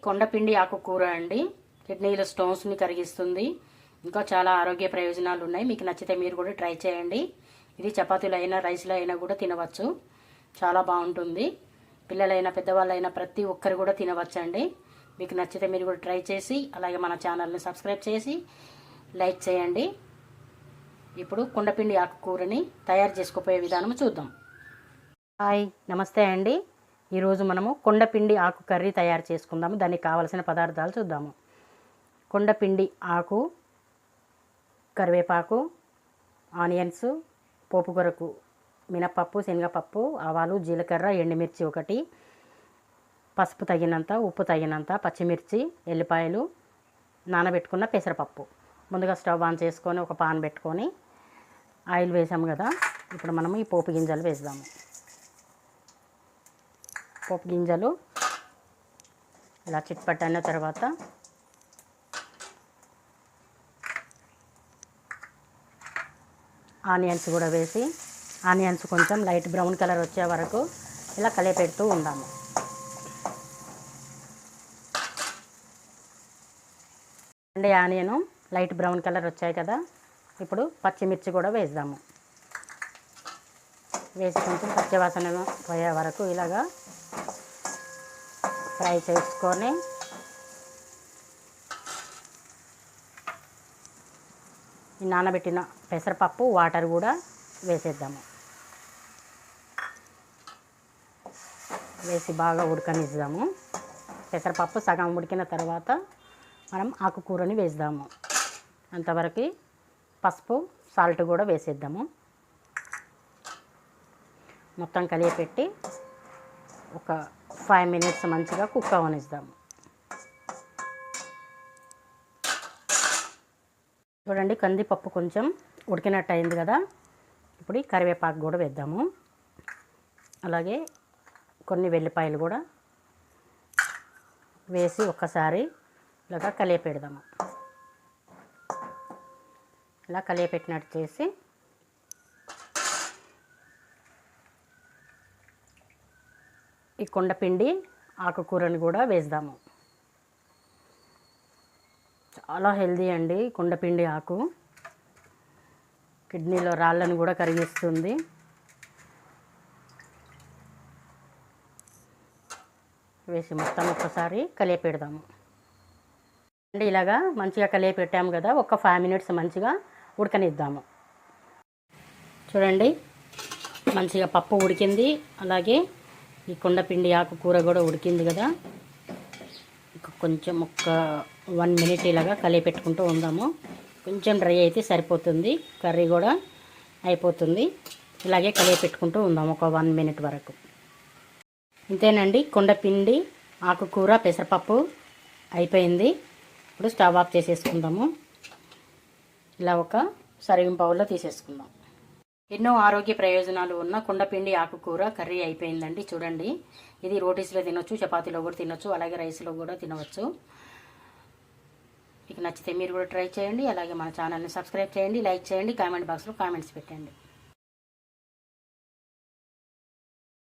కొండపిండి ఆకుకూర అండి. కిడ్నీల స్టోన్స్ని కరిగిస్తుంది. ఇంకా చాలా ఆరోగ్య ప్రయోజనాలు ఉన్నాయి. మీకు నచ్చితే మీరు కూడా ట్రై చేయండి. ఇది చపాతీలో అయినా రైస్లో అయినా కూడా తినవచ్చు. చాలా బాగుంటుంది. పిల్లలైనా పెద్దవాళ్ళైనా ప్రతి ఒక్కరు కూడా తినవచ్చండి. మీకు నచ్చితే మీరు కూడా ట్రై చేసి అలాగే మన ఛానల్ని సబ్స్క్రైబ్ చేసి లైక్ చేయండి. ఇప్పుడు కొండపిండి ఆకుకూరని తయారు చేసుకోపోయే విధానం చూద్దాం. హాయ్, నమస్తే అండి. ఈరోజు మనము కొండపిండి ఆకు కర్రీ తయారు చేసుకుందాము. దానికి కావలసిన పదార్థాలు చూద్దాము. కొండపిండి ఆకు, కరివేపాకు, ఆనియన్స్, పోపు కొరకు మినపప్పు, శనగపప్పు, ఆవాలు, జీలకర్ర, ఎండుమిర్చి ఒకటి, పసుపు తగినంత, ఉప్పు తగినంత, పచ్చిమిర్చి, ఎల్లిపాయలు, నానబెట్టుకున్న పెసరపప్పు. ముందుగా స్టవ్ ఆన్ చేసుకొని ఒక పాన్ పెట్టుకొని ఆయిల్ వేసాము కదా. ఇప్పుడు మనము ఈ పోపు గింజలు వేద్దాము. పోపు గింజలు ఇలా చిట్పట్టైన తర్వాత ఆనియన్స్ కూడా వేసి ఆనియన్స్ కొంచెం లైట్ బ్రౌన్ కలర్ వచ్చే వరకు ఇలా కలిపెడుతూ ఉందాము. అండి ఆనియను లైట్ బ్రౌన్ కలర్ వచ్చాయి కదా. ఇప్పుడు పచ్చిమిర్చి కూడా వేద్దాము. వేసి కొంచెం పచ్చివాసన పోయే వరకు ఇలాగా ఫ్రై చేసుకొని ఈ నానబెట్టిన పెసరపప్పు వాటర్ కూడా వేసేద్దాము. వేసి బాగా ఉడకనిద్దాము. పెసరపప్పు సగం ఉడికిన తర్వాత మనం ఆకుకూరని వేద్దాము. అంతవరకు పసుపు, సాల్ట్ కూడా వేసేద్దాము. మొత్తం కలియపెట్టి ఒక 5 minutes మంచిగా కుక్ అవనిద్దాము. చూడండి, కందిపప్పు కొంచెం ఉడికినట్టు అయింది కదా. ఇప్పుడు ఈ కరివేపాకు కూడా వేద్దాము. అలాగే కొన్ని వెల్లిపాయలు కూడా వేసి ఒక్కసారి ఇలాగా కలియపెడదాము. ఇలా కలియపెట్టినట్టు చేసి ఈ కొండపిండి ఆకుకూరని కూడా వేద్దాము. చాలా హెల్దీ అండి కొండపిండి ఆకు. కిడ్నీలో రాళ్ళను కూడా కరిగిస్తుంది. వేసి మొత్తం ఒక్కసారి కలియపెడదాము. అండి ఇలాగా మంచిగా కలియపెట్టాము కదా. ఒక 5 minutes మంచిగా ఉడకనిద్దాము. చూడండి, మంచిగా పప్పు ఉడికింది. అలాగే ఈ కొండపిండి ఆకుకూర కూడా ఉడికింది కదా. కొంచెం ఒక 1 minute ఇలాగా కలియపెట్టుకుంటూ ఉందాము. కొంచెం డ్రై అయితే సరిపోతుంది, కర్రీ కూడా అయిపోతుంది. ఇలాగే కలియపెట్టుకుంటూ ఉందాము ఒక 1 minute వరకు. ఇంతేనండి, కొండపిండి ఆకుకూర పెసరపప్పు అయిపోయింది. ఇప్పుడు స్టవ్ ఆఫ్ చేసేసుకుందాము. ఇలా ఒక సర్వింగ్ బౌల్లో తీసేసుకుందాం. ఎన్నో ఆరోగ్య ప్రయోజనాలు ఉన్న కొండపిండి ఆకుకూర కర్రీ అయిపోయిందండి. చూడండి, ఇది రోటీస్లో తినొచ్చు, చపాతీలో కూడా తినొచ్చు, అలాగే రైస్లో కూడా తినవచ్చు. మీకు నచ్చితే మీరు కూడా ట్రై చేయండి. అలాగే మన ఛానల్ని సబ్స్క్రైబ్ చేయండి, లైక్ చేయండి, కామెంట్ బాక్స్లో కామెంట్స్ పెట్టండి.